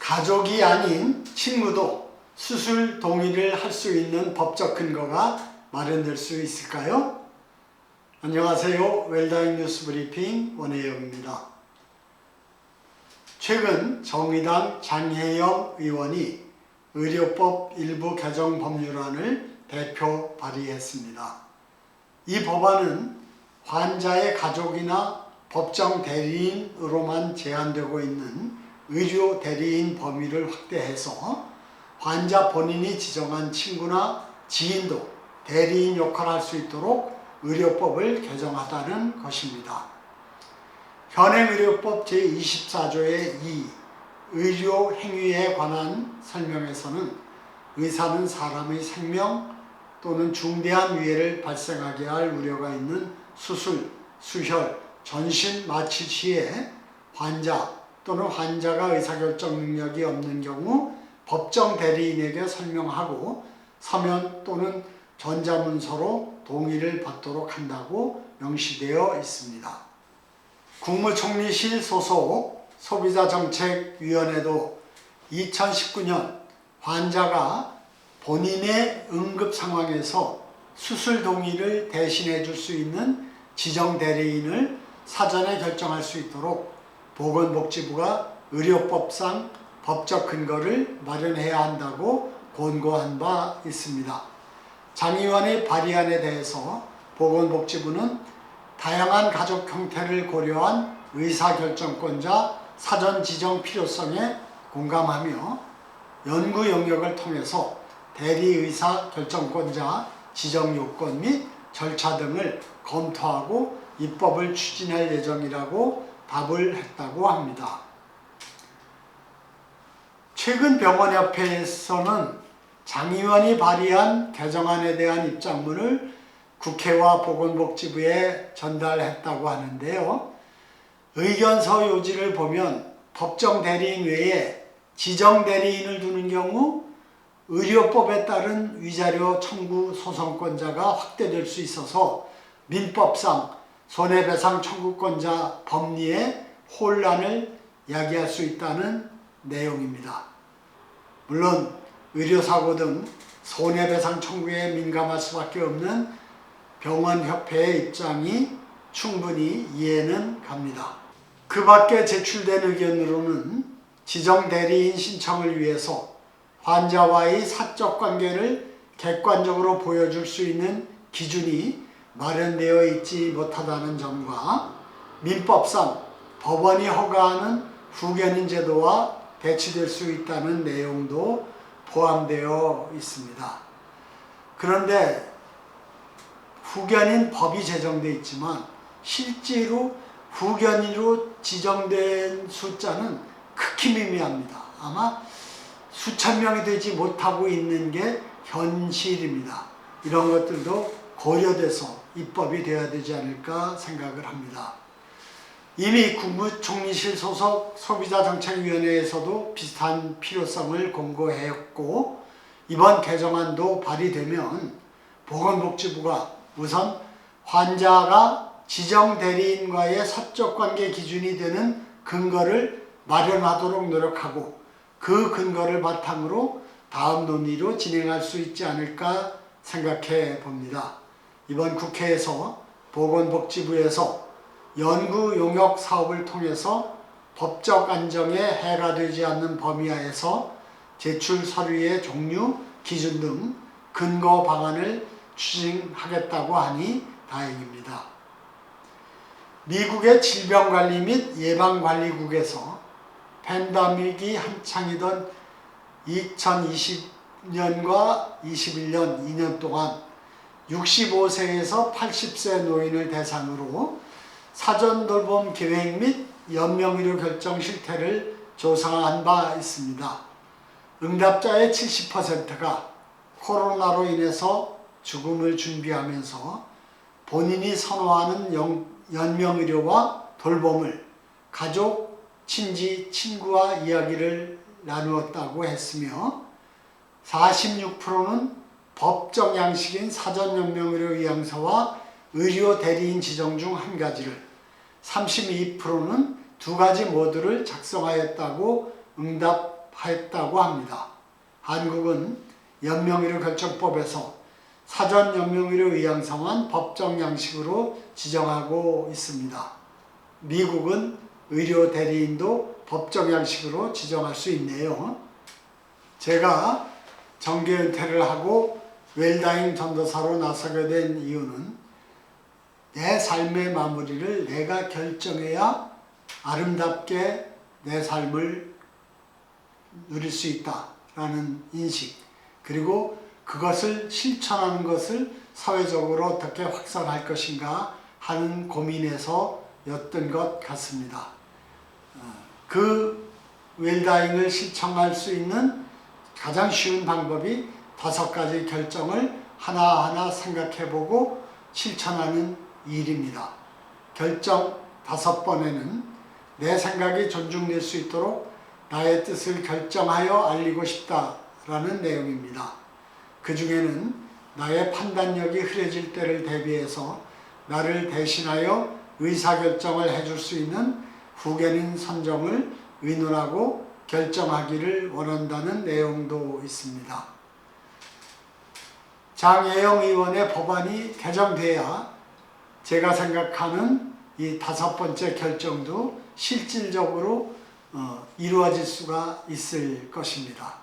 가족이 아닌 친구도 수술 동의를 할 수 있는 법적 근거가 마련될 수 있을까요? 안녕하세요. 웰다잉 뉴스 브리핑 원혜영입니다. 최근 정의당 장혜영 의원이 의료법 일부 개정 법률안을 대표 발의했습니다. 이 법안은 환자의 가족이나 법정 대리인으로만 제한되고 있는 의료 대리인 범위를 확대해서 환자 본인이 지정한 친구나 지인도 대리인 역할을 할 수 있도록 의료법을 개정하다는 것입니다. 현행의료법 제24조의 2 의료 행위에 관한 설명에서는 의사는 사람의 생명 또는 중대한 위해를 발생하게 할 우려가 있는 수술, 수혈, 전신 마취 시에 환자 또는 환자가 의사결정 능력이 없는 경우 법정 대리인에게 설명하고 서면 또는 전자문서로 동의를 받도록 한다고 명시되어 있습니다. 국무총리실 소속 소비자정책위원회도 2019년 환자가 본인의 응급 상황에서 수술 동의를 대신해 줄 수 있는 지정 대리인을 사전에 결정할 수 있도록 보건복지부가 의료법상 법적 근거를 마련해야 한다고 권고한 바 있습니다. 장 의원의 발의안에 대해서 보건복지부는 다양한 가족 형태를 고려한 의사결정권자 사전 지정 필요성에 공감하며 연구 영역을 통해서 대리의사 결정권자 지정 요건 및 절차 등을 검토하고 입법을 추진할 예정이라고 답을 했다고 합니다. 최근 병원협회에서는 장 의원이 발의한 개정안에 대한 입장문을 국회와 보건복지부에 전달했다고 하는데요. 의견서 요지를 보면 법정 대리인 외에 지정 대리인을 두는 경우 의료법에 따른 위자료 청구 소송권자가 확대될 수 있어서 민법상 손해배상 청구권자 법리에 혼란을 야기할 수 있다는 내용입니다. 물론 의료사고 등 손해배상 청구에 민감할 수밖에 없는 병원협회의 입장이 충분히 이해는 갑니다. 그 밖에 제출된 의견으로는 지정 대리인 신청을 위해서 환자와의 사적 관계를 객관적으로 보여줄 수 있는 기준이 마련되어 있지 못하다는 점과 민법상 법원이 허가하는 후견인 제도와 대치될 수 있다는 내용도 포함되어 있습니다. 그런데 후견인 법이 제정되어 있지만 실제로 후견인으로 지정된 숫자는 극히 미미합니다. 아마 수천 명이 되지 못하고 있는 게 현실입니다. 이런 것들도 고려돼서 입법이 되어야 되지 않을까 생각을 합니다. 이미 국무총리실 소속 소비자정책위원회에서도 비슷한 필요성을 공고했고 이번 개정안도 발의되면 보건복지부가 우선 환자가 지정 대리인과의 사적 관계 기준이 되는 근거를 마련하도록 노력하고 그 근거를 바탕으로 다음 논의로 진행할 수 있지 않을까 생각해 봅니다. 이번 국회에서 보건복지부에서 연구 용역 사업을 통해서 법적 안정에 해가 되지 않는 범위 하에서 제출 서류의 종류, 기준 등 근거 방안을 추진하겠다고 하니 다행입니다. 미국의 질병관리 및 예방관리국에서 팬데믹이 한창이던 2020년과 21년 2년 동안 65세에서 80세 노인을 대상으로 사전 돌봄 계획 및 연명의료 결정 실태를 조사한 바 있습니다. 응답자의 70%가 코로나로 인해서 죽음을 준비하면서 본인이 선호하는 연명의료와 돌봄을 가족, 친지, 친구와 이야기를 나누었다고 했으며 46%는 법정 양식인 사전연명의료 의향서와 의료 대리인 지정 중 한 가지를 32%는 두 가지 모두를 작성하였다고 응답 했다고 합니다. 한국은 연명의료 결정법에서 사전 연명의료 의향서만 법정 양식으로 지정하고 있습니다. 미국은 의료 대리인도 법정 양식으로 지정할 수 있네요. 제가 정규 은퇴를 하고 웰다잉 전도사로 나서게 된 이유는 내 삶의 마무리를 내가 결정해야 아름답게 내 삶을 누릴 수 있다라는 인식, 그리고 그것을 실천하는 것을 사회적으로 어떻게 확산할 것인가 하는 고민에서였던 것 같습니다. 그 웰다잉을 실천할 수 있는 가장 쉬운 방법이 5가지 결정을 하나하나 생각해보고 실천하는 일입니다. 결정 5번에는 내 생각이 존중될 수 있도록 나의 뜻을 결정하여 알리고 싶다라는 내용입니다. 그 중에는 나의 판단력이 흐려질 때를 대비해서 나를 대신하여 의사결정을 해줄 수 있는 후견인 선정을 의논하고 결정하기를 원한다는 내용도 있습니다. 장혜영 의원의 법안이 개정돼야 제가 생각하는 이 5번째 결정도 실질적으로 이루어질 수가 있을 것입니다.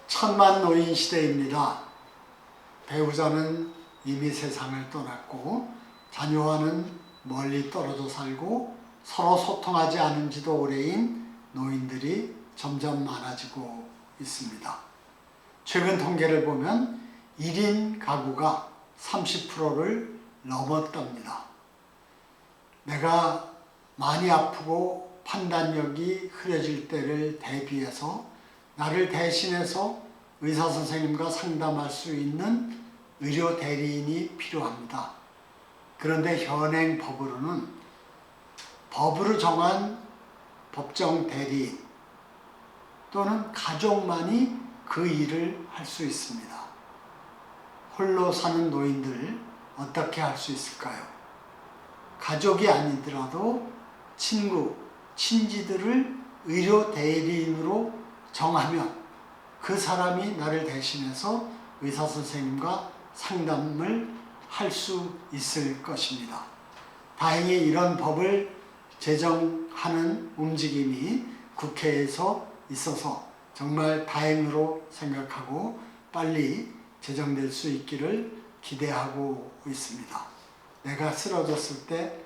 천만 노인 시대입니다. 배우자는 이미 세상을 떠났고 자녀와는 멀리 떨어져 살고 서로 소통하지 않은 지도 오래인 노인들이 점점 많아지고 있습니다. 최근 통계를 보면 1인 가구가 30%를 넘었답니다. 내가 많이 아프고 판단력이 흐려질 때를 대비해서 나를 대신해서 의사선생님과 상담할 수 있는 의료 대리인이 필요합니다. 그런데 현행 법으로는 법으로 정한 법정 대리인 또는 가족만이 그 일을 할 수 있습니다. 홀로 사는 노인들 어떻게 할 수 있을까요? 가족이 아니더라도 친구, 친지들을 의료 대리인으로 정하면 그 사람이 나를 대신해서 의사선생님과 상담을 할 수 있을 것입니다. 다행히 이런 법을 제정하는 움직임이 국회에서 있어서 정말 다행으로 생각하고 빨리 제정될 수 있기를 기대하고 있습니다. 내가 쓰러졌을 때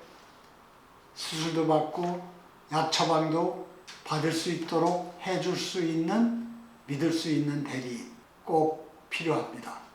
수술도 받고 약 처방도 받을 수 있도록 해줄 수 있는, 믿을 수 있는 대리인 꼭 필요합니다.